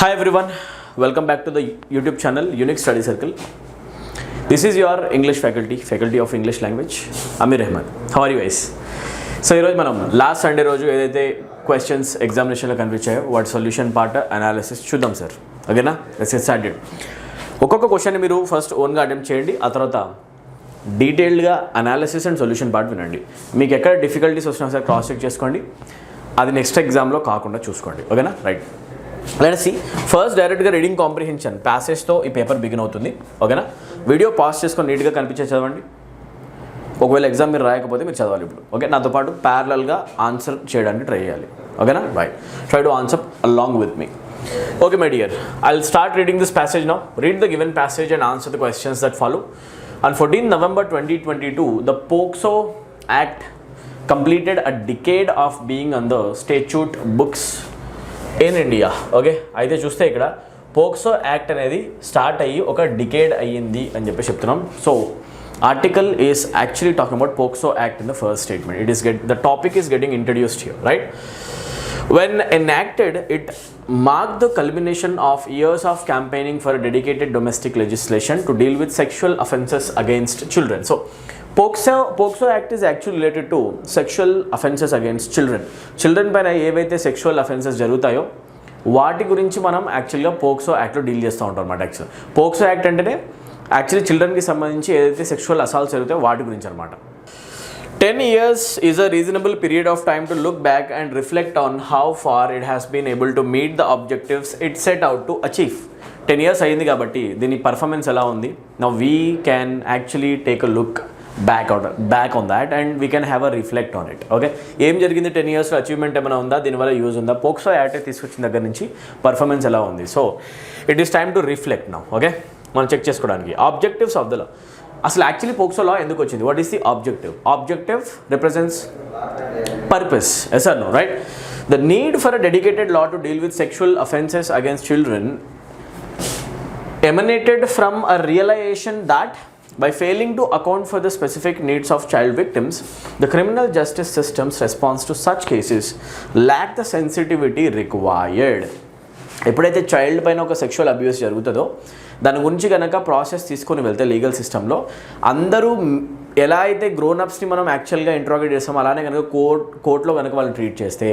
Hi everyone, welcome back to the YouTube channel Unique Study Circle. This is your English faculty of English language, Amir Ahmed. How are you guys? So ఈరోజు మనం last Sunday రోజు ఏదైతే questions ఎగ్జామినేషన్లో కనిపించాయో వాటి solution part analysis చూద్దాం sir. ఓకేనా, let's get started. ఒక్కొక్క question మీరు ఫస్ట్ ఓన్గా అటెంప్ట్ చేయండి, ఆ తర్వాత డీటెయిల్డ్గా అనాలిసిస్ అండ్ సొల్యూషన్ పార్ట్ వినండి. మీకు ఎక్కడ డిఫికల్టీస్ వచ్చినా సార్ క్రాస్ చెక్ చేసుకోండి, అది నెక్స్ట్ ఎగ్జామ్లో కాకుండా చూసుకోండి. ఓకేనా, రైట్. లెట్స్ సీ ఫస్ట్ డైరెక్ట్గా రీడింగ్ కాంప్రిహెన్షన్ ప్యాసేజ్తో ఈ పేపర్ బిగిన్ అవుతుంది. ఓకేనా, వీడియో పాస్ చేసుకొని నీట్గా కనిపించే చదవండి. ఒకవేళ ఎగ్జామ్ మీరు రాయకపోతే మీరు చదవాలి ఇప్పుడు. ఓకే, నాతో పాటు ప్యారలల్గా ఆన్సర్ చేయడానికి ట్రై చేయాలి. ఓకేనా, right. Try to answer along with me. Okay my dear, I'll start reading this passage now. Read the given passage and answer the questions that follow. On 14 November 2022, the POCSO Act completed a decade of being on the statute books in India. Okay, అయితే చూస్తే ఇక్కడ POCSO act అనేది start అయ్యి ఒక decade అయ్యింది అని చెప్పి చెప్తున్నాం. So article is actually talking about POCSO Act in the first statement. The topic is getting introduced here, right? When enacted, it marked the culmination of years of campaigning for a dedicated domestic legislation to deal with sexual offences against children. So, POCSO Act is actually related to sexual offences against children. Children పైన ఏవైతే sexual offences జరుగుతాయో వాటి గురించి మనం యాక్చువల్గా POCSO యాక్ట్లో deal చేస్తూ ఉంటాం అన్నమాట. యాక్చువల్ పోక్సో యాక్ట్ అంటేనే యాక్చువల్లీ చిల్డ్రన్కి సంబంధించి ఏదైతే సెక్షువల్ అసాల్ట్స్ జరుగుతాయో వాటి గురించి అనమాట. 10 years is a reasonable period of time to look back and reflect on how far it has been able to meet the objectives it set out to achieve. 10 years అయింది కాబట్టి దీని performance ఎలా ఉంది. Now we can actually take a look back on that and we can have a reflect on it. Okay, ఏం జరిగింది 10 yearsలో, achievement ఏమైనా ఉందా, దీనివల్ల యూజ్ ఉందా, పోక్సో యాక్ట్ తీసుకొచ్చిన దగ్గర నుంచి పర్ఫార్మెన్స్ ఎలా ఉంది. So it is time to reflect now. Okay, మనం చెక్ చేసుకోవడానికి ఆబ్జెక్టివ్స్ ఆఫ్ ద లా. అసలు యాక్చువల్లీ పోక్సో లా ఎందుకు వచ్చింది? What is the objective? Objective represents purpose. Yes or no, right? The need for a dedicated law to deal with sexual offences against children emanated from a realization that by failing to account for the specific needs of child victims, the criminal justice system's response to such cases lacked the sensitivity required. ఎప్పుడైతే child పైన ఒక sexual abuse జరుగుతుందో దాని గురించి కనుక process తీసుకొని వెళ్తే legal సిస్టంలో అందరూ ఎలా అయితే గ్రోనప్స్ని మనం యాక్చువల్గా ఇంట్రాగేట్ చేస్తామో అలానే కనుక కోర్టులో కనుక వాళ్ళని ట్రీట్ చేస్తే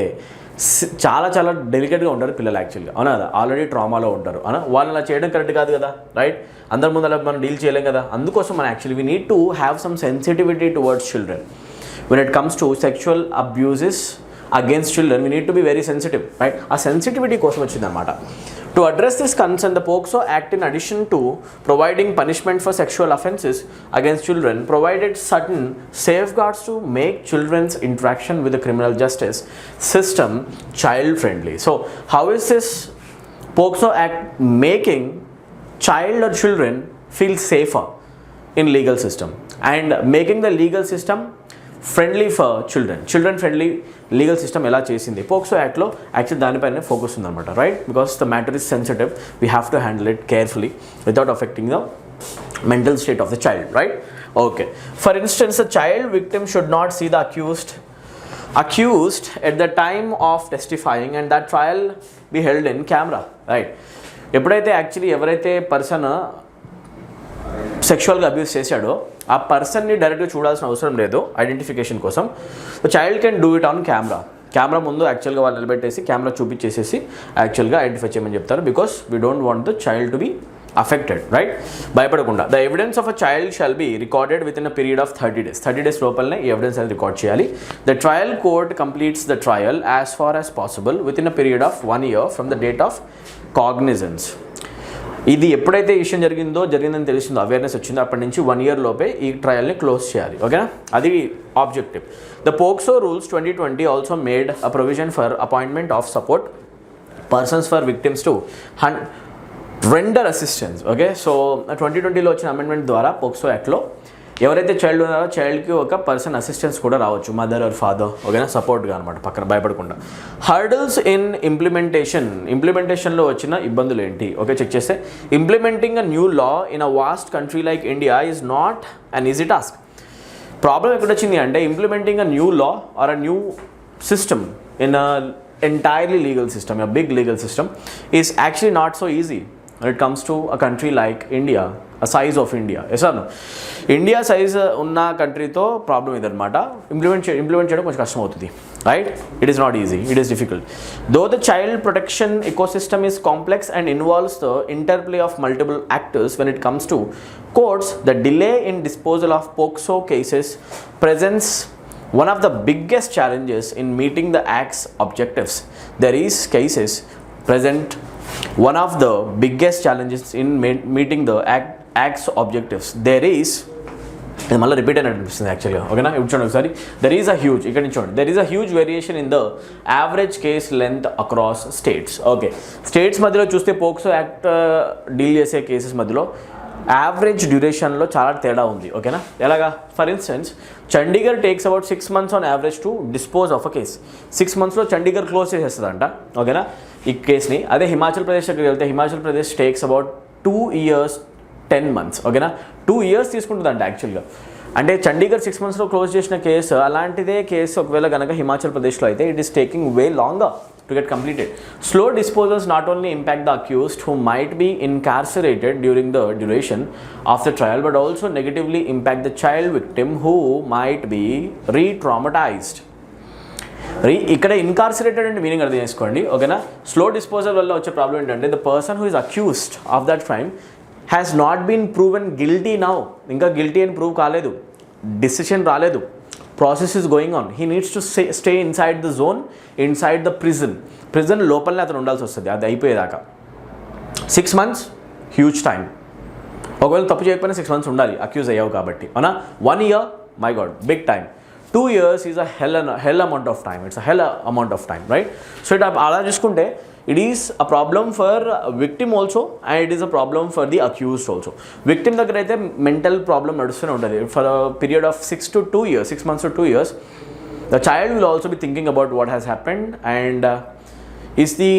చాలా చాలా డెలికేట్గా ఉంటారు పిల్లలు యాక్చువల్గా. అవునా కదా, ఆల్రెడీ ట్రామాలో ఉంటారు. అవునా, వాళ్ళు అలా చేయడం కరెక్ట్ కాదు కదా, రైట్? అందరి ముందు అలా మనం డీల్ చేయలేం కదా. అందుకోసం మనం actually we need to have some sensitivity towards children when it comes to sexual abuses against children. We need to be very sensitive, right? ఆ సెన్సిటివిటీ కోసం వచ్చిందన్నమాట. To address this concern, the POCSO Act, in addition to providing punishment for sexual offences against children, provided certain safeguards to make children's interaction with the criminal justice system child friendly. So how is this POCSO Act making child or children feel safer in legal system and making the legal system friendly for children friendly legal system ఎలా చేసింది POCSO యాక్ట్లో? Actually దానిపైన focus ఉందన్నమాట, right? Because the matter is sensitive, we have to handle it carefully without affecting the mental state of the child, right? Okay, for instance, a child victim should not see the accused at the time of testifying and that trial be held in camera, right? ఎప్పుడైతే actually ఎవరైతే person సెక్షువల్గా abuse చేశాడో ఆ పర్సన్ని డైరెక్ట్గా చూడాల్సిన అవసరం లేదు identification కోసం. Child can do it on camera ముందు యాక్చువల్గా వాళ్ళు నిలబెట్టేసి కెమెరా చూపించేసేసి యాక్చువల్గా ఐడెంటిఫై చేయమని చెప్తారు. Because we don't want the child to be affected, right? భయపడకుండా the evidence of a child shall be recorded within a period of 30 days లోపలనే ఈ evidence అనేది రికార్డ్ చేయాలి. The trial court completes the trial as far as possible within a period of 1 year from the date of cognizance. ఇది ఎప్పుడైతే issue జరిగిందని తెలిసిందో, awareness వచ్చిందో, అప్పటి నుంచి 1 year లోపే ఈ ట్రయల్ని క్లోజ్ చేయాలి. ఓకేనా, అది objective. The POCSO rules 2020 also made a provision for appointment of support persons for victims to render assistance. Okay, so 2020లో వచ్చిన అమెండ్మెంట్ ద్వారా పోక్సో యాక్ట్లో ఎవరైతే చైల్డ్ ఉన్నారో చైల్డ్కి ఒక పర్సన్ అసిస్టెన్స్ కూడా రావచ్చు, మదర్ ఆర్ ఫాదర్. ఓకేనా, సపోర్ట్గా అనమాట, పక్కన భయపడకుండా. హర్డల్స్ ఇన్ ఇంప్లిమెంటేషన్లో వచ్చిన ఇబ్బందులు ఏంటి? ఓకే, చెక్ చేస్తే implementing a new law in a vast country like India is not an easy task. Problem ఎక్కడ వచ్చింది అంటే implementing a new law or a new system in a entirely legal system, a big legal system, is actually not so easy when it comes to a country like India, a size of India. Yes or no? India size ఉన్న కంట్రీతో problem ఇదన్నమాట. Implement చేయడం కొంచెం కష్టం అవుతుంది, right? It is not easy, it is difficult. Though the child protection ecosystem is complex and involves the interplay of multiple actors when it comes to courts, the delay in disposal of POCSO cases presents one of the biggest challenges in meeting the Act's objectives. There is cases present one of the biggest challenges in meeting the Act's objectives. There is, ఇది మళ్ళీ repeat అని అనిపిస్తుంది యాక్చువల్గా, ఓకేనా? ఇప్పుడు చూడండి ఒకసారి. There is a huge, ఇక్కడ నుంచి చూడండి, there is a huge variation in the average case length across states. Okay, states మధ్యలో చూస్తే పోక్సో యాక్ట్ డీల్ చేసే కేసెస్ మధ్యలో యావరేజ్ డ్యూరేషన్లో చాలా తేడా ఉంది, ఓకేనా? ఎలాగా? For instance, Chandigarh takes about 6 months on average to dispose of a case. 6 monthsలో చండీగఢ్ క్లోజ్ చేసేస్తుందంట, ఓకేనా, ఈ కేస్ని. అదే హిమాచల్ ప్రదేశ్ దగ్గరికి వెళ్తే Himachal Pradesh takes about 2 years 10 months, ఓకేనా? 2 years తీసుకుంటుందంట యాక్చువల్గా. అంటే చండీగఢ్ 6 monthsలో క్లోజ్ చేసిన కేసు, అలాంటిదే కేసు ఒకవేళ కనుక హిమాచల్ ప్రదేశ్లో అయితే it is taking way longer to get completed. Slow disposals not only impact the accused who might be incarcerated during the duration of the trial, but also negatively impact the child victim who might be re-traumatized. ఇక్కడ ఇన్కార్సిరేటెడ్ అంటే meaning అర్థం చేసుకోండి, ఓకేనా? Slow disposal వల్ల వచ్చే problem ఏంటంటే the person who is accused of that crime has not been proven guilty now. ఇంకా guilty అని ప్రూవ్ కాలేదు, డిసిషన్ రాలేదు, process is going on. He needs to stay inside the zone, inside the prison లోపలనే అతను ఉండాల్సి వస్తుంది అది అయిపోయేదాకా. 6 months హ్యూజ్ టైం. ఒకవేళ తప్పు చేయకపోయినా 6 months ఉండాలి, అక్యూజ్ అయ్యావు కాబట్టి, అవునా? 1 year, my god, big time. 2 years is a hell amount of time. It's a hell amount of time, right? So it అలా చూసుకుంటే it is a problem for victim also and it is a problem for the accused also. Victim దగ్గర అయితే mental problem నడుస్తూనే ఉంటుంది for a period of 6 months to 2 years. The child will also be thinking about what has happened and is the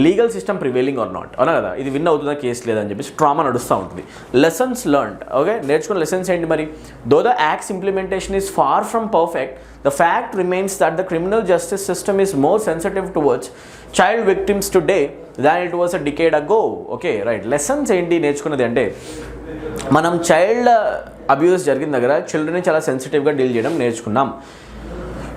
legal system prevailing or not, అవునా కదా? ఇది win అవుతుందా case లేదని చెప్పేసి ట్రామా నడుస్తూ ఉంటుంది. లెసన్స్ లెర్న్డ్, ఓకే, నేర్చుకున్న lessons ఏంటి మరి? Though the act's implementation is far from perfect, the fact remains that the criminal justice system is more sensitive towards child victims today than it was a decade ago. Okay, right. Lessons ఏంటి నేర్చుకున్నది అంటే, మనం child abuse జరిగిన దగ్గర చిల్డ్రన్ని చాలా సెన్సిటివ్గా deal చేయడం నేర్చుకున్నాం.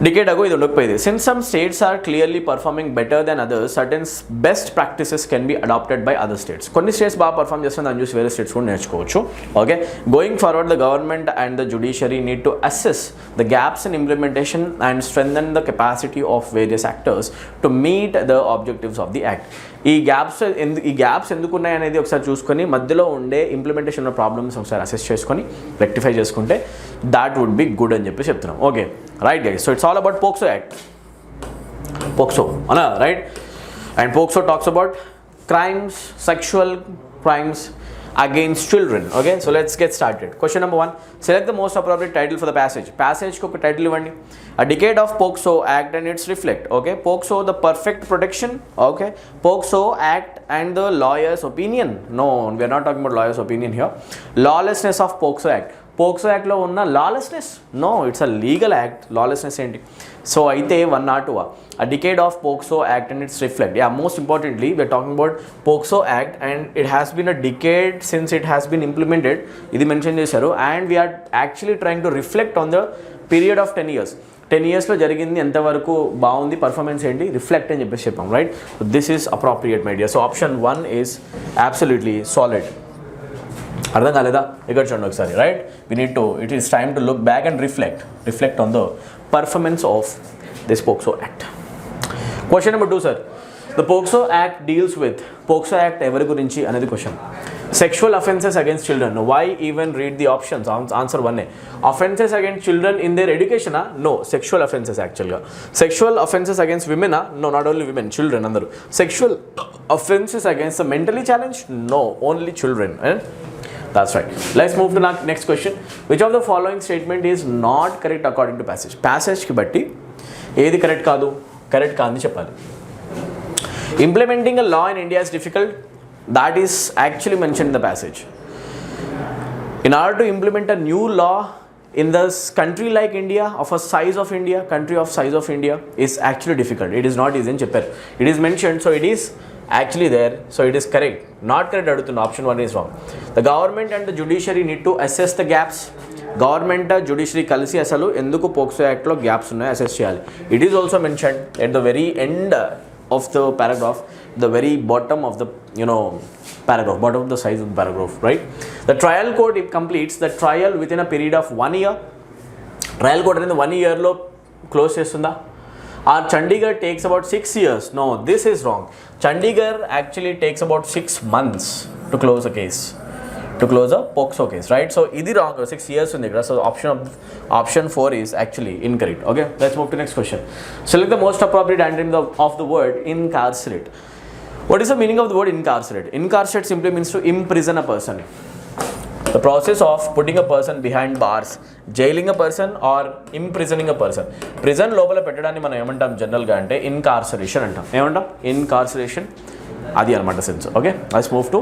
డికేడ్ అగో ఇది ఉండకపోయేది. Since some states are clearly performing better than others, certain best practices can be adopted by other states. కొన్ని స్టేట్స్ బాగా పర్ఫార్మ్ చేస్తున్న దాన్ని చూసి వేరే స్టేట్స్ కూడా నేర్చుకోవచ్చు. Okay, going forward the government and the judiciary need to assess the gaps in implementation and strengthen the capacity of various actors to meet the objectives of the act. ఈ gaps ఎందుకు ఉన్నాయి అనేది ఒకసారి చూసుకొని మధ్యలో ఉండే ఇంప్లిమెంటేషన్ ప్రాబ్లమ్స్ ఒకసారి assess చేసుకొని రెక్టిఫై చేసుకుంటే దాట్ వుడ్ బి గుడ్ అని చెప్పి చెప్తున్నాం. Okay, right guys. So it's all about POCSO Act. POCSO, అనా, right? And POCSO talks about crimes, sexual crimes against children. Okay, so let's get started. Question number 1, select the most appropriate title for the passage. Passage ko title ivandi. A decade of POCSO Act and its reflect. Okay, POCSO the perfect protection. Okay, POCSO Act and the lawyer's opinion. No, we are not talking about lawyer's opinion here. Lawlessness of POCSO Act. POCSO Act లో ఉన్న lawlessness? No, it's a legal act. Lawlessness ఏంటి? So అయితే 1 or 2, a decade of POCSO Act and its reflect. Yeah, most importantly we are talking about POCSO Act and it has been a decade since it has been implemented. ఇది mention చేశారు. and we are actually trying to reflect on the period of 10 years. 10 yearsలో జరిగింది ఎంతవరకు బాగుంది, performance ఏంటి, reflect అని చెప్పేసి చెప్పాం, right? This is appropriate my dear. So option 1 is absolutely solid. అర్థం కాలేదా? ఇక్కడ చూడండి ఒకసారి, right? It is time to look back and reflect on the performance of this POCSO Act. Question number 2, sir. The POCSO Act deals with, POCSO Act ఎవరి గురించి అనేది question. Sexual offences against children. Why even read the options? Answer 1. Offences against children in their education? No, sexual offences actually. Sexual offences against women? No, not only women, children. Andaru. Sexual offences against the mentally challenged? No, only children. That's right. Let's move to the next question. Which of the following statement is not correct according to passage? Passage ki batti ఏది correct కాదు, correct కాదని చెప్పాలి. Implementing a law in India is difficult. That is actually mentioned in the passage. In order to implement a new law in this country like India, of a size of India, country of size of India, is actually difficult. It is not easy in చెప్పారు. It is mentioned, so it is actually there, so it is correct. Not correct అడుగుతున్న, option 1 is wrong. The government and the judiciary need to assess the gaps. Government judiciary కలిసి అసలు ఎందుకు POCSO యాక్ట్లో gaps ఉన్నాయో assess చేయాలి. It is also mention at the very end of the paragraph, the very bottom of the paragraph, bottom of the size of the paragraph, right? The trial court, it completes the trial within a period of 1 year. Trial court అనేది 1 year లో close చేస్తుందా? Or Chandigarh takes about 6 years? No, this is wrong. Chandigarh actually takes about 6 months to close a case, to close a POCSO case, right? So ఇది wrong, 6 years ఉంది ఇక్కడ. So option 4 is actually incorrect. Okay, let's move to next question. Select the most appropriate antonym of the word incarcerate. What is the meaning of the word incarcerate? Incarcerate simply means to imprison a person. The process of putting a person behind bars, jailing a person or imprisoning a person. Prison లోపల పెట్టడాన్ని మనం ఏమంటాం జనరల్గా అంటే ఇన్కార్సరేషన్ అంటాం. ఏమంటాం? Incarceration, అది అనమాట sense. Okay, let's move to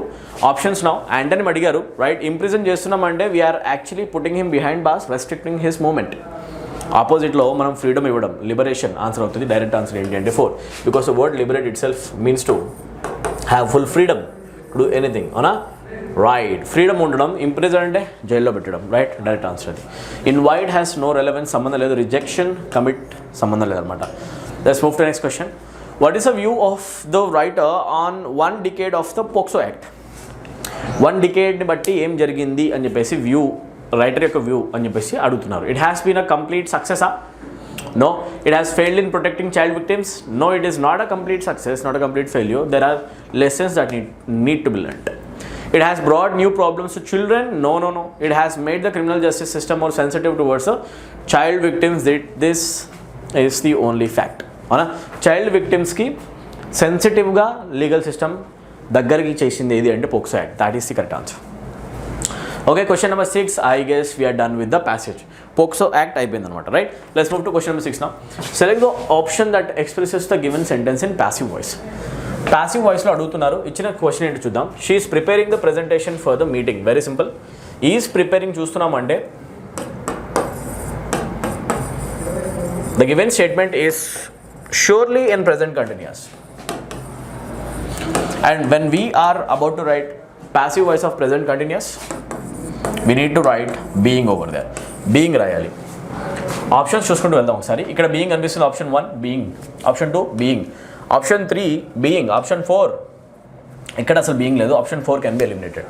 options now. Antonym అడిగారు, రైట్? ఇంప్రిజన్ చేస్తున్నామంటే we are actually putting him behind bars, restricting his moment. ఆపోజిట్లో మనం ఫ్రీడమ్ ఇవ్వడం, లిబరేషన్ ఆన్సర్ అవుతుంది. డైరెక్ట్ ఆన్సర్ ఏంటి అంటే 4, because the word liberate itself means to have full freedom to do anything, అవునా? Right, freedom ఉండడం. Imprison అంటే జైల్లో పెట్టడం, రైట్? డైరెక్ట్ ఆన్సర్ అది. ఇన్వైట్ హ్యాస్ నో రెలవెన్స్, సంబంధం లేదు. రిజెక్షన్, కమిట్, సంబంధం లేదనమాట. Let's move to next question. What is the view of the writer on 1 decade of the POCSO act? 1 decade బట్టి ఏం జరిగింది అని చెప్పేసి వ్యూ, రైటర్ యొక్క వ్యూ అని చెప్పేసి అడుగుతున్నారు. It has been a complete సక్సెసా? No. It has failed in protecting child victims? No, it is not a complete success, not a complete failure. There are lessons that need to be learned. It has brought new problems to children? No. It has made the criminal justice system more sensitive towards the child victims. This is the only fact. Child victims ki sensitive ga legal system దగ్గరికి చేసింది ఏది అంటే POCSO act. That is the correct answer. Okay, question number 6, I guess we are done with the passage. POCSO Act అయిపోయింది అనమాట, right? Let's move to question number 6 now. Select the option that expresses the given sentence in passive voice. Passive voice లో అడుగుతున్నారు. ఇచ్చిన question ఏంటి చూద్దాం. She is preparing the presentation for the meeting. Very simple. Is preparing చూస్తున్నాం అంటే the given statement is surely in present continuous. And when we are about to write passive voice of present continuous, we need to write being over there. Being రాయాలి. Options చూసుకుంటూ వెళ్దాం ఒకసారి. ఇక్కడ being అనిపిస్తుంది. Option 1 being, option 2 being, option 3 being, option 4 ఇక్కడ అసలు being లేదు. Option 4 can be eliminated.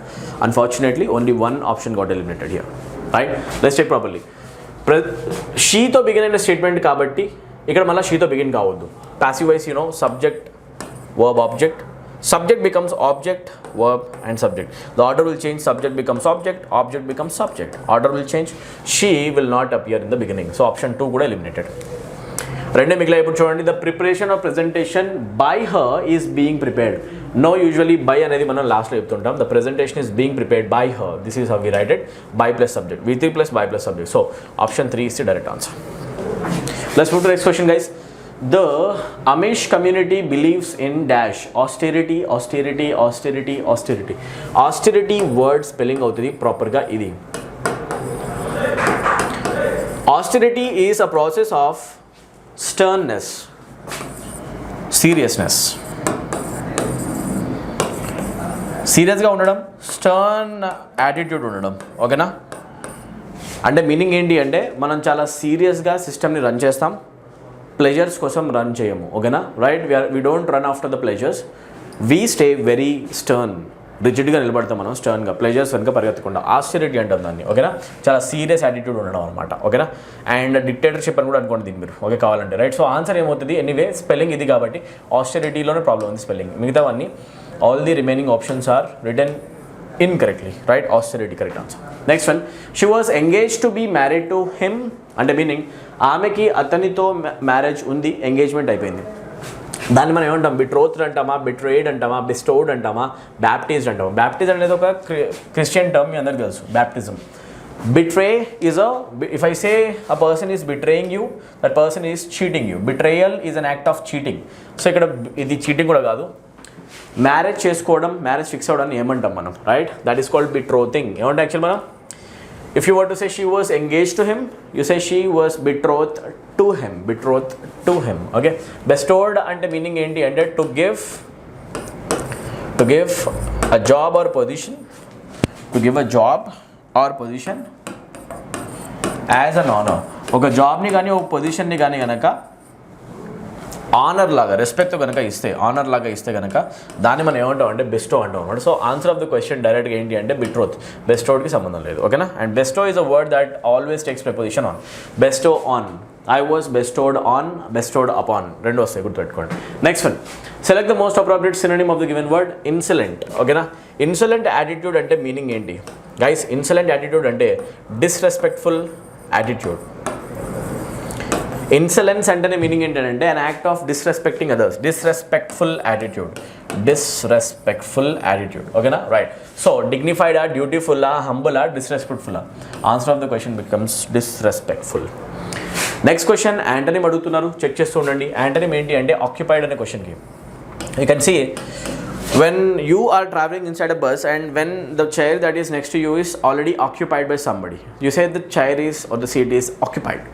Unfortunately only 1 option got eliminated here, right? Let's check properly. షీతో బిగిన్ అయిన స్టేట్మెంట్ కాబట్టి ఇక్కడ మళ్ళీ షీతో బిగిన్ కావద్దు. Passive voice subject, verb, object. Subject becomes object, verb and subject. The order will change. Subject becomes object, object becomes subject. Order will change. She will not appear in the beginning. So option 2 కూడా eliminated. రెండే మిగిలిన. ఇప్పుడు చూడండి, the preparation of presentation by her is being prepared. No, usually by అనేది మనం లాస్ట్లో చెప్తుంటాం. The presentation is being prepared by her. This is how we write it. By plus subject. V3 plus by plus subject. So option 3 is the direct answer. Let's move to the next question, guys. The Amish community believes in dash austerity, austerity, austerity, austerity. Austerity word spelling అవుతుంది ప్రాపర్గా ఇది. Austerity is a process of sternness, seriousness. సీరియస్గా ఉండడం, stern attitude ఉండడం, ఓకేనా? అంటే meaning ఏంటి అంటే మనం చాలా సీరియస్గా సిస్టమ్ని రన్ చేస్తాం, ప్లెజర్స్ కోసం రన్ చేయము, ఓకేనా? Right? We don't run after the pleasures, we stay very stern, రిజిడ్గా నిలబడతాం మనం, స్టర్న్గా, ప్లెజర్స్ కనుక పరిగెత్తకుండా. ఆస్టెరిటీ అంటాం దాన్ని, ఓకేనా? చాలా సీరియస్ యాటిట్యూడ్ ఉండడం అనమాట, ఓకేనా? అండ్ డిక్టేటర్షిప్ అని కూడా అనుకోండి దీన్ని మీరు, ఓకే, కావాలంటే, రైట్? సో ఆన్సర్ ఏమవుతుంది? ఎనీవే స్పెల్లింగ్ ఇది కాబట్టి ఆస్టెరిటీలోనే ప్రాబ్లం ఉంది స్పెల్లింగ్. మిగతావన్నీ all the remaining options are return incorrectly, right? Austerity, correct answer. Next one, she was engaged to be married to him, అంటే మీనింగ్ ఆమెకి అతనితో మ్యారేజ్ ఉంది, ఎంగేజ్మెంట్ అయిపోయింది. దాన్ని మనం ఏమంటాం? బిట్రోత్డ్ అంటామా, బిట్రేడ్ అంటామా, బిస్టోడ్ అంటామా, బ్యాప్టిజ్డ్ అంటామా? బ్యాప్టిజం అనేది ఒక క్రిస్టియన్ టర్మ్, మీ అందరికి తెలుసు. Baptism, betray is if I say a person is betraying you, that person is cheating you. Betrayal is an act of cheating. So ఇక్కడ ఇది చీటింగ్ కూడా కాదు. మ్యారేజ్ చేసుకోవడం, మ్యారేజ్ ఫిక్స్ అవ్వడాన్ని ఏమంటాం మనం? Right? That is called betrothing. ఏమంటాం actual మనం? If you were to say she was engaged to him, you say she was betrothed to him. Betrothed to him. Okay. Bestowed ante meaning enti ante to give a job or position. To give a job or position as an honor. ఒక జాబ్ని కానీ ఒక పొజిషన్ని కానీ కనుక honour లాగా respect కనుక ఇస్తే honour లాగా ఇస్తే కనుక దాన్ని మనం ఏమంటాం అంటే బెస్టో అంటాం అనమాట. So answer of the question డైరెక్ట్గా ఏంటి అంటే బిట్రోత్. బెస్టోడ్కి సంబంధం లేదు. ఓకేనా. And bestow is a word that always takes preposition on. Bestow on, I was bestowed on, bestowed upon, రెండు వస్తాయి, గుర్తుపెట్టుకోండి. Next one, select the most appropriate synonym of the given word insolent. ఓకేనా. Insolent attitude అంటే meaning ఏంటి guys? Insolent attitude అంటే disrespectful attitude. Insolence అంటేనే meaning ఏంటంటే an act of disrespecting others. Disrespectful attitude. Disrespectful attitude. ఓకేనా. Right. So డిగ్నిఫైడా, డ్యూటీఫుల్లా, హంబులా, డిస్రెస్పెక్ట్ఫుల్లా? Answer of the question becomes disrespectful. Next question antonym అడుగుతున్నారు, చెక్ చేస్తూ ఉండండి. యాంటనిమ్ ఏంటి అంటే ఆక్యుపైడ్ అనే క్వశ్చన్కి you can see when you are traveling inside a bus and when the chair that is next to you is already occupied by somebody, you say the chair is or the seat is occupied.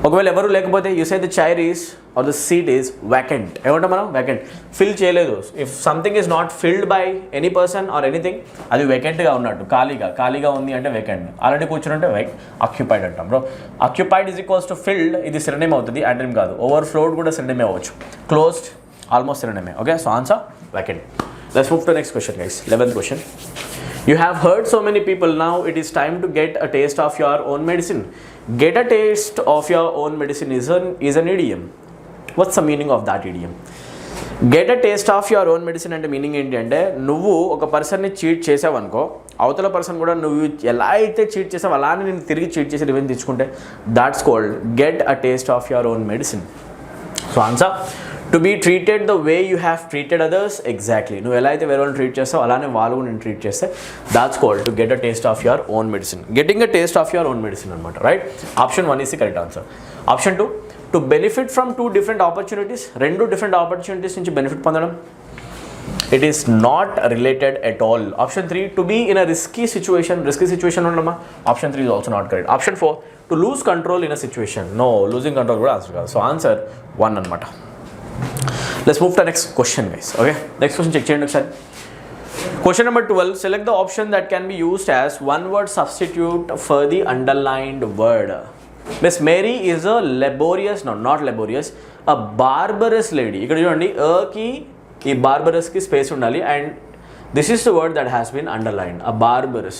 ఒకవేళ ఎవరు లేకపోతే you say the chair is or the seat is vacant. ఏమంటాం మనం? Vacant. Fill చేయలేదు. If something is not filled by any person or anything, అది వేకెంట్గా ఉన్నట్టు, ఖాళీగా ఉంది అంటే వేకెంట్. ఆల్రెడీ కూర్చుంటే ఆక్యుపైడ్ అంటాం. Bro occupied is equals to filled, ఇది సినోనిమ్ అవుతుంది, యాంటనిమ్ కాదు. ఓవర్ఫ్లోడ్ కూడా సినోనిమ్ అవ్వచ్చు. Closed almost synonym. Okay. So answer vacant. Let's move to next question guys. 11th question. You have heard so many people, now it is time to get a taste of your own medicine. Get a taste of your own medicine is an idiom. What's the meaning of that idiom? Get a taste of your own medicine అంటే meaning ఏంటి అంటే, నువ్వు ఒక పర్సన్ని cheat చేసావు అనుకో, అవతల person కూడా నువ్వు ఎలా అయితే చీట్ చేసావు అలానే నేను తిరిగి చీట్ చేసి రివెంజ్ తెచ్చుకుంటే that's called get a taste of your own medicine. So answer, to be treated the way you have treated others. Exactly, నువ్వు ఎలా అయితే వేరే వాళ్ళని ట్రీట్ చేస్తావు అలానే వాళ్ళు నేను ట్రీట్ చేస్తే that's called to get a taste of your own medicine. Getting a taste of your own medicine అనమాట. Right. Option 1 is the correct answer. Option 2, to benefit from 2 different opportunities. 2 different opportunities నుంచి benefit పొందడం. It is not related at all. Option 3, to be in a risky situation ఉండమా. Option 3 is also not correct. Option 4, to lose control in a situation. No, losing control కూడా answer కాదు. So answer 1 అనమాట. Let's move to the next question guys. Okay, next question check cheyandi okasari. Question number 12, select the option that can be used as one word substitute for the underlined word. Miss Mary is a laborious, no not laborious, a barbarous lady. ఇక్కడ చూడండి, కి ఈ barbarous కి space ఉండాలి and this is the word that has been underlined, a barbarous.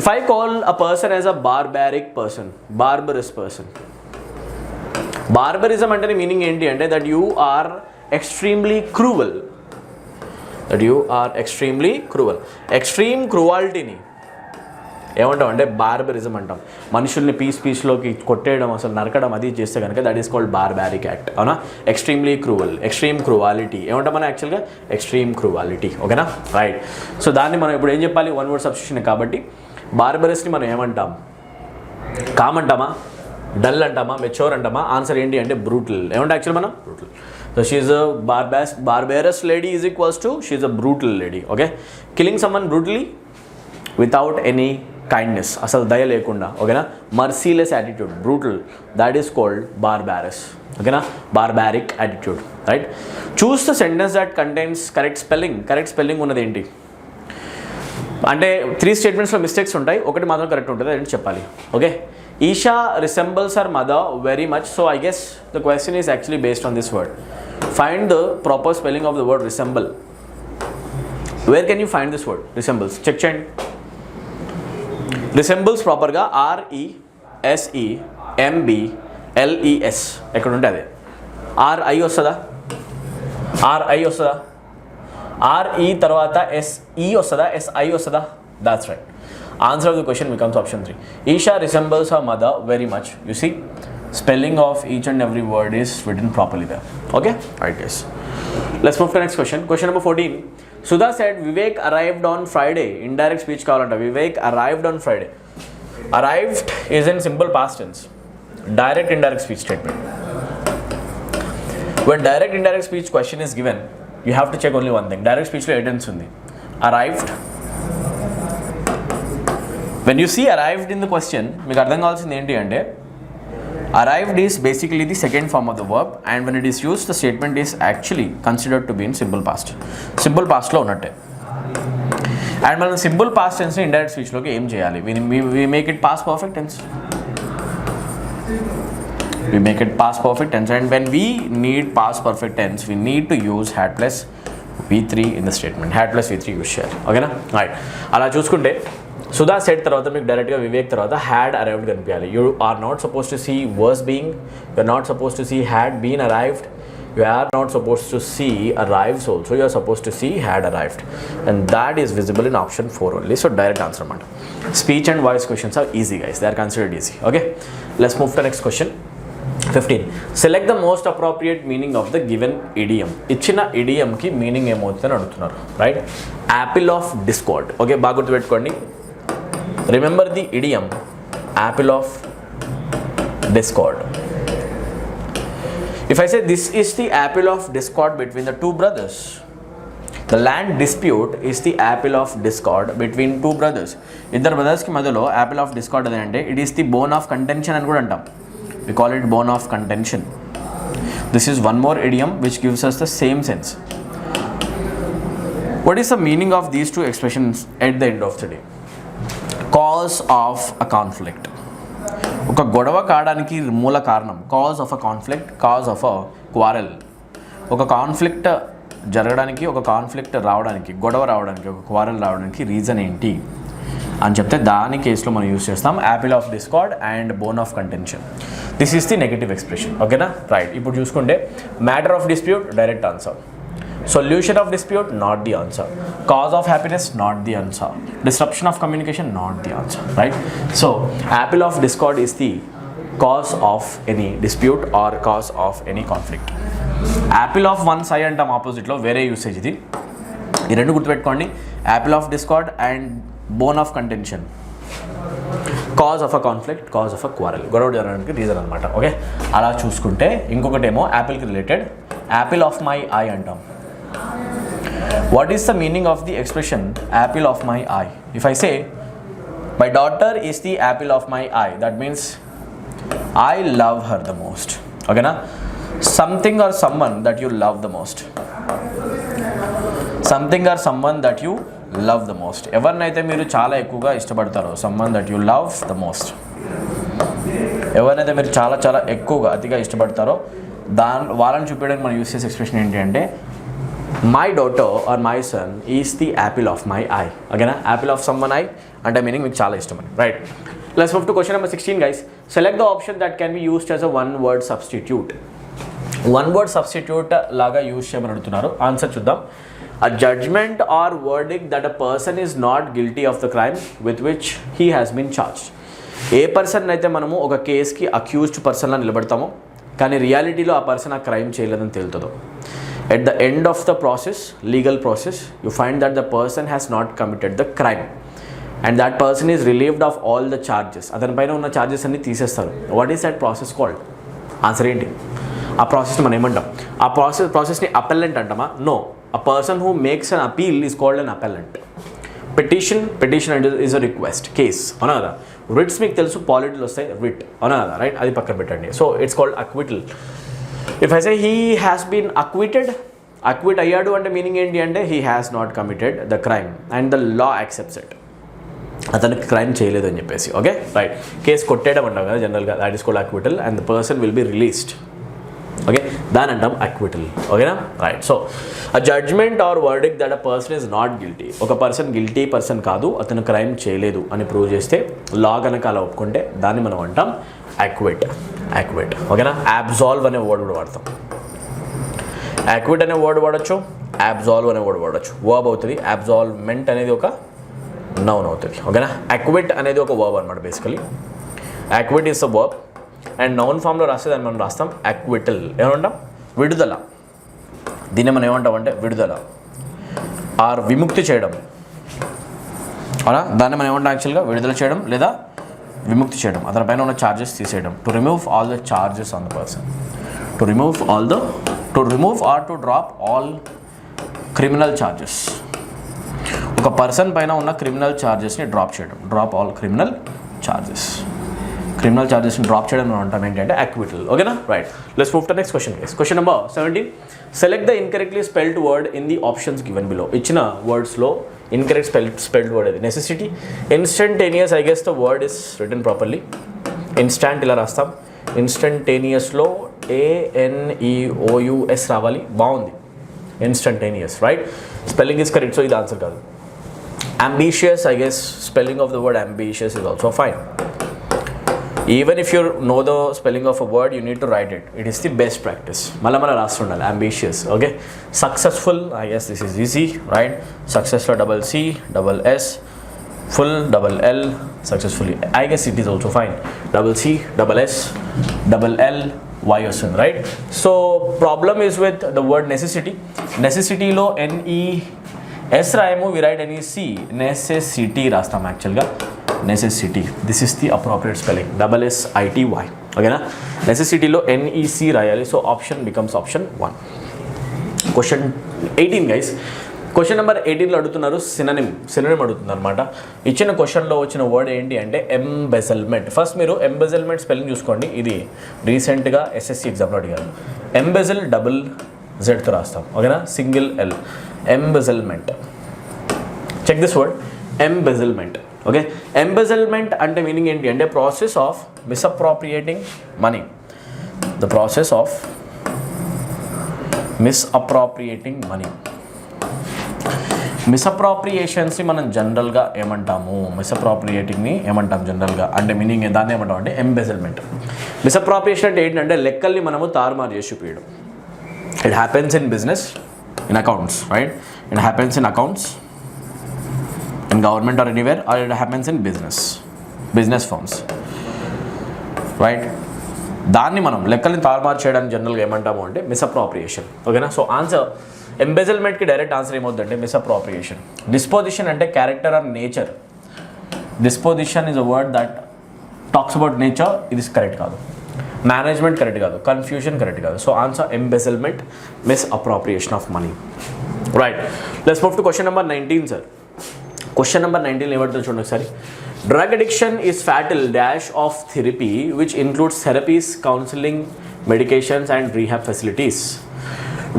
If I call a person as a barbaric person, barbarous person, బార్బరిజం అంటే meaning ఏంటి అంటే that you are extremely cruel. Extreme క్రూవాలిటీని ఏమంటాం అంటే బార్బరిజం అంటాం. మనుషుల్ని పీస్లోకి కొట్టేయడం, అసలు నరకడం, అది చేస్తే కనుక that is called barbaric act. అవునా. ఎక్స్ట్రీమ్లీ క్రూవల్, ఎక్స్ట్రీమ్ క్రూవాలిటీ ఏమంటాం మనం యాక్చువల్గా? ఎక్స్ట్రీమ్ క్రూవాలిటీ. ఓకేనా. రైట్. సో దాన్ని మనం ఇప్పుడు ఏం చెప్పాలి? 1 word సబ్స్టిట్యూషన్ కాబట్టి బార్బరస్ని మనం ఏమంటాం? కామ్ అంటామా, డల్ అంటామా, మెచ్యూర్ అంటామా? ఆన్సర్ ఏంటి అంటే బ్రూటల్. ఏమంటే యాక్చువల్ మనం brutal. So she's a barbarous lady is equals to she's a brutal lady. Okay. Killing someone brutally without any kindness, అసలు దయ లేకుండా. ఓకేనా. Merciless attitude, brutal, that is called barbarous. ఓకేనా. Barbaric attitude. Right. Choose the sentence that contains correct spelling ఉన్నది ఏంటి అంటే 3 స్టేట్మెంట్స్లో mistakes ఉంటాయి, ఒకటి మాత్రం కరెక్ట్ ఉంటుంది, అదేంటి చెప్పాలి. Okay. Isha resembles her mother very much. So I guess the question is actually based on this word. Find the proper spelling of the word resemble. Where can you find this word resembles? Check cheyandi. Resembles proper ga RESEMBLES ekkada untadi. RI ostada, RE tarvata SE ostada, SI ostada. That's right. Answer of the question becomes option 3. Isha resembles her mother very much. You see, spelling of each and every word is written properly there. Okay? Right guys. Let's move to the next question. Question number 14. Sudha said Vivek arrived on Friday. Indirect speech kavalanta. Vivek arrived on Friday. Arrived is in simple past tense. Direct indirect speech statement. When direct indirect speech question is given, you have to check only one thing. Direct speech lo 8 tense undi. Arrived, when you see arrived in the question మీకు అర్థం కావాల్సింది ఏంటి అంటే arrived is basically the second form of the verb, and when it is used the statement is actually considered to be in simple past. Simple past లో ఉన్నట్టే. And మనం simple past tense ని indirect speech లోకి ఏం చేయాలి? we make it past perfect tense. We make it past perfect tense, and when we need past perfect tense we need to use had plus v3 in the statement. had plus v3 use చేయాలి. ఓకేనా? Right. అలా చూసుకుంటే Sudha set తర్వాత మీకు డైరెక్ట్గా వివేక్ తర్వాత had arrived కనిపించాలి. You are not suppose to see was being, you are not suppose to see had been arrived, you are not suppose to see arrives also, you are suppose to see had arrived, and that is visible in option 4 only. So direct answer అనమాట. Speech and voice questions are easy guys, they are considered easy. Okay, let's move to next question. 15. Select the most appropriate meaning of the given idiom. ఇచ్చిన ఇడియంకి meaning ఏమవుతుందని అడుగుతున్నారు. Right, Apple of discard. Okay, బాగా గుర్తుపెట్టుకోండి. Remember the idiom apple of discord. If I say this is the apple of discord between the two brothers, the land dispute is the apple of discord between two brothers. ఇద్దరు brothers కి మధ్యలో apple of discord అదేంటే it is the bone of contention అని కూడా అంటాం. We call it bone of contention. This is one more idiom which gives us the same sense. What is the meaning of these two expressions at the end of the day? Cause of a conflict. ఒక గొడవ కావడానికి మూల కారణం cause of a conflict, cause of a quarrel. ఒక conflict జరగడానికి, ఒక conflict రావడానికి, గొడవ రావడానికి, ఒక క్వారెల్ రావడానికి రీజన్ ఏంటి అని చెప్తే దాని కేసులో మనం యూస్ చేస్తాం Apple of discard and bone of contention. This is the negative expression. ఓకేనా? రైట్. ఇప్పుడు చూసుకుంటే matter of dispute direct answer, solution of dispute not the answer, cause of happiness not the answer, disruption of communication not the answer. Right? So apple of discord is the cause of any dispute or cause of any conflict. apple of one side అంటాం opposite లో, వేరే usage ఇది. ఈ రెండు గుర్తుపెట్టుకోండి, apple of discord and bone of contention, cause of a conflict, cause of a quarrel, గొడవ జరగడానికి reason అనమాట. ఓకే, అలా చూసుకుంటే ఇంకొకటేమో యాపిల్కి related apple of my eye అంటాం. What is the meaning of the expression apple of my eye? If I say my daughter is the apple of my eye, that means I love her the most. Okay na? Something or someone that you love the most. Something or someone that you love the most. ఎవరినైతే మీరు చాలా ఎక్కువగా ఇష్టపడతారో, someone that you love the most. ఎవరినైతే మీరు చాలా చాలా ఎక్కువగా అతిగా ఇష్టపడతారో వాళ్ళని చూపించడానికి మనం యూస్ చేసే ఎక్స్ప్రెషన్ ఏంటి అంటే my daughter or my son is the apple of my eye. Again, apple of someone eye అంటే మీనింగ్ మీకు చాలా ఇష్టం అని. Right, let's move to question number 16 guys. Select the option that can be used as a one word substitute. One word substitute లాగా use చేయమని అడుగుతున్నారు. Answer చూద్దాం. A judgment or verdict that a person is not guilty of the crime with which he has been charged. A person అయితే మనము ఒక కేసుకి accused పర్సన్లా నిలబడతామో కానీ రియాలిటీలో ఆ పర్సన్ ఆ క్రైమ్ చేయలేదని తెలుతుందో, at the end of the process, legal process, you find that the person has not committed the crime and that person is relieved of all the charges. అతని పైన ఉన్న చార్జెస్ అన్ని తీసేస్తారు. What is that process called? Answer ఏంటి? ఆ ప్రాసెస్ని మనం ఏమంటాం? ఆ ప్రాసెస్ని అపెల్లెంట్ అంటామా? No, a person who makes an appeal is called an appellant. Petition అంటే ఈజ్ అ రిక్వెస్ట్. కేస్ అవునా కదా? రిట్స్ మీకు తెలుసు, పాలిటీలు వస్తాయి, రిట్ అవునా కదా? రైట్, అది పక్కన పెట్టండి. So it's called acquittal. If I say he has been acquitted, acquit అయ్యాడు అంటే మీనింగ్ ఏంటి అంటే he has not committed the crime and the law accepts it. అతనికి క్రైమ్ చేయలేదు అని చెప్పేసి. Okay, right. కేసు కొట్టేయడం అంటాం కదా జనరల్గా, that is called acquittal and the person will be released. Okay, దాని అంటాం అక్విటల్. ఓకేనా? Right. So a judgment or verdict that a person is not guilty. ఒక పర్సన్ గిల్టీ పర్సన్ కాదు, అతను క్రైమ్ చేయలేదు అని ప్రూవ్ చేస్తే, లా కనుక అలా ఒప్పుకుంటే దాన్ని మనం అంటాం అక్విట్. ఓకేనా? అబ్జాల్వ్ అనే వర్డ్ కూడా వాడతాం. అక్విట్ అనే వర్డ్ వాడచ్చు, అబ్జాల్వ్ అనే వర్డ్ వాడచ్చు. వర్బ్ అవుతుంది. అబ్జాల్వ్మెంట్ అనేది ఒక నౌన్ అవుతుంది. ఓకేనా? అక్విట్ అనేది ఒక వర్బ్ అనమాట. Basically acquit is a verb and noun ఫామ్లో రాస్తే దాన్ని మనం రాస్తాం అక్విటల్. ఏమంటాం? విడుదల. దీన్ని మనం ఏమంటాం అంటే విడుదల ఆర్ విముక్తి చేయడం. అవునా? దాన్ని మనం ఏమంటాం యాక్చువల్గా? విడుదల చేయడం లేదా విముక్తి చేయడం, అతని పైన ఉన్న చార్జెస్ తీసేయడం. To remove all the charges on the person, to remove are to drop all criminal charges. ఒక పర్సన్ పైన ఉన్న క్రిమినల్ ఛార్జెస్ని డ్రాప్ చేయడం, డ్రాప్ ఆల్ క్రిమినల్ ఛార్జెస్ని డ్రాప్ చేయడం మనం అంటాం ఏంటంటే అక్విటల్. ఓకేనా? Right. Let's move to next question guys. Question number 17. Select the incorrectly spelled word in the options given below. ఇచ్చిన వర్డ్స్లో ఇన్కరెక్ట్ స్పెల్డ్ వర్డ్ అది necessity, instantaneous. I guess the word is return properly. Instant ఇలా రాస్తాం, ఇన్స్టంటేనియస్లో ANEOUS రావాలి, బాగుంది. Instantaneous, right? Spelling is correct, so ఇది answer కాదు. Ambitious, I guess spelling of the word ambitious is also fine. Even if you know the spelling of a word, you need to write it. It is the best practice. Mala rastundali. Ambitious. Okay. Successful. I guess this is easy, right? Successful, double C, double S, full, double L. Successfully. I guess it is also fine. Double C, double S, double L, Y osun, right? So problem is with the word necessity. Necessity lo NES రాయము, we write NEC. Necessity rastam actually ga. Necessity. This is the appropriate spelling. Double SITY. ఓకేనా? నెసెసిటీలో NEC రాయాలి. So option becomes option 1. Question 18 guys. Question number 18లో అడుగుతున్నారు synonym అడుగుతున్నారు అనమాట. ఇచ్చిన క్వశ్చన్లో వచ్చిన వర్డ్ ఏంటి అంటే ఎంబెజల్మెంట్. ఫస్ట్ మీరు ఎంబెజల్మెంట్ స్పెల్లింగ్ చూసుకోండి. ఇది రీసెంట్గా SSC ఎగ్జామ్లో అడిగారు. ఎంబెజల్ డబుల్ జెడ్తో రాస్తాం. ఓకేనా? Single L. Embezzlement. Check this word, embezzlement. Okay, embezzlement అంటే మీనింగ్ ఏంటి అంటే process of misappropriating money. The process of misappropriating money. మిస్అప్రాప్రియేషన్స్ని మనం జనరల్గా ఏమంటాము? మిస్అప్రాప్రియేటింగ్ని ఏమంటాం జనరల్గా అంటే మీనింగ్ దాన్ని ఏమంటాం అంటే ఎంబెజల్మెంట్. మిస్అప్రాప్రియేషన్ అంటే ఏంటంటే లెక్కల్ని మనము తారుమారు చేసి చూపించడం. It happens in business, in accounts, right? It happens in accounts, in government or anywhere, or it happens in business firms, right? దాన్ని మనం లెక్కల్ని తారుమారు చేయడానికి జనరల్గా ఏమంటాము అంటే మిస్అప్రాప్రియేషన్. ఓకేనా? సో ఆన్సర్ ఎంబెజల్మెంట్కి డైరెక్ట్ ఆన్సర్ ఏమవుతుందంటే మిస్అప్రాప్రియేషన్. డిస్పోజిషన్ అంటే character or nature. Disposition is a word that talks about nature. ఇది కరెక్ట్ కాదు. మేనేజ్మెంట్ కరెక్ట్ కాదు. కన్ఫ్యూజన్ కరెక్ట్ కాదు. So answer embezzlement, misappropriation of money. Right. Let's move to question number 19 sir. Question number 19 ఏమంటారు చూడండి ఒకసారి. Drug addiction is fatal dash of therapy which includes therapies, counselling, medications and rehab facilities.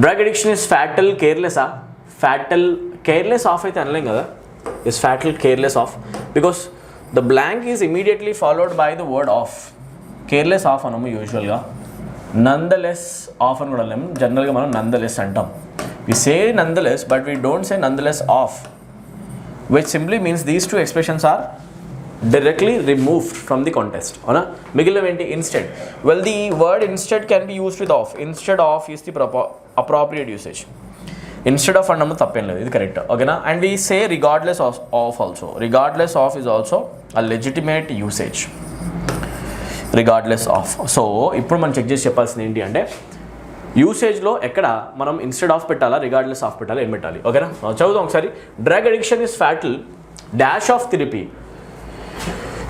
Drug addiction is fatal, కేర్లెసా? Fatal, careless of అయితే అనలేం కదా. Is fatal, careless of, because the blank is immediately followed by the word of. Careless of అనము యూజువల్గా. Nonetheless of అని కూడా అనలేము. జనరల్గా మనం నందలెస్ అంటాం. We say nonetheless but we don't say nonetheless of, which simply means these two expressions are directly removed from the context. Ona migillam enti instead. Well, the word instead can be used with off. Instead of is the appropriate usage. Instead of annamu tappem ledhu, idi correct. Okay na? And we say regardless of also. Regardless of is also a legitimate usage. Regardless of. So ippudu man check chesi cheppalsindi enti ante యూసేజ్లో ఎక్కడ మనం instead of పెట్టాలా, regardless of పెట్టాలా, ఏం పెట్టాలి? ఓకేనా? చదువుదాం ఒకసారి. Drug addiction is fatal dash of therapy,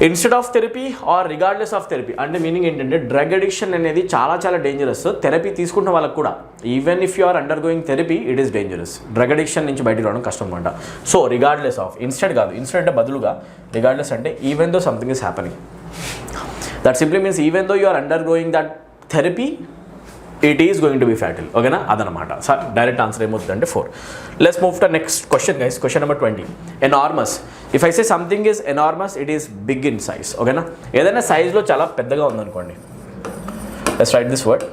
instead of therapy or regardless of therapy. అంటే మీనింగ్ ఏంటంటే డ్రగ్ అడిక్షన్ అనేది చాలా చాలా డేంజరస్. థెరపీ తీసుకుంటున్న వాళ్ళకి కూడా, even if you are undergoing therapy, it is dangerous. Drug addiction నుంచి బయటకు రావడం కష్టం అనమాట. సో రిగార్డ్లెస్ ఆఫ్, ఇన్స్టెడ్ కాదు. ఇన్స్టెడ్ అంటే బదులుగా, రిగార్డ్లెస్ అంటే even though something is happening. That simply means even though you are undergoing that therapy, it is going to be fatal. ఓకేనా? అదనమాట. సార్ డైరెక్ట్ ఆన్సర్ ఏమవుతుందంటే 4. Let's move to next question guys. Question number 20. Enormous. If I say something is enormous, it is big in size. Okay? ఏదైనా సైజ్లో చాలా పెద్దగా ఉందనుకోండి. Let's write this word.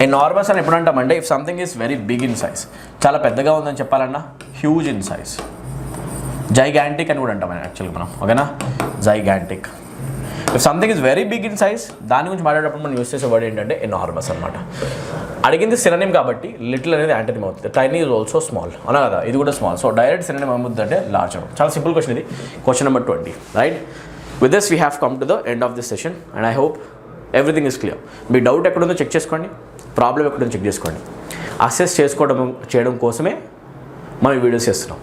Enormous అని ఎప్పుడు అంటామంటే if something is very big in size, చాలా పెద్దగా ఉందని చెప్పాలన్నా హ్యూజ్ ఇన్ సైజ్. జైగాంటిక్ అని కూడా అంటాం యాక్చువల్గా మనం. ఓకేనా? Gigantic. If something is very big in size, దాని గురించి మాట్లాడేటప్పుడు మనం యూస్ చేసే వర్డ్ ఏంటంటే ఎనార్మస్ అనమాట. అడిగింది సినోనిమ్ కాబట్టి లిటిల్ అనేది యాంటోనిమ్ అవుతుంది. టైనీ ఈజ్ ఆల్సో స్మాల్ అనా కదా, ఇది కూడా స్మాల్. సో డైరెక్ట్ సినోనిమ్ ఏమవుతుంది అంటే లార్జ్ అనమాట. చాలా సింపుల్ క్వశ్చన్ ఇది. Question number 20. Right. With this we have come to the end of this session and I hope everything is clear. Me doubt ఎక్కడుందో చెక్ చేసుకోండి, ప్రాబ్లం ఎక్కడుందో check చేసుకోండి. Assess చేయడం కోసమే మనం ఈ వీడియోస్ చేస్తున్నాం.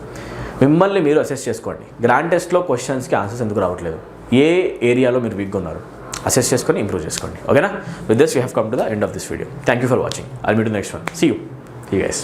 మిమ్మల్ని మీరు అసెస్ చేసుకోండి. గ్రాండ్ టెస్ట్లో క్వశ్చన్స్కి ఆన్సర్స్ ఎందుకు రావట్లేదు, ఏ ఏరియాలో మీరు వీక్గా ఉన్నారు, అసెస్ చేసుకొని ఇంప్రూవ్ చేసుకోండి. ఓకేనా? With this we have come to the end of this video. Thank you for watching. I'll meet to next one. See you guys.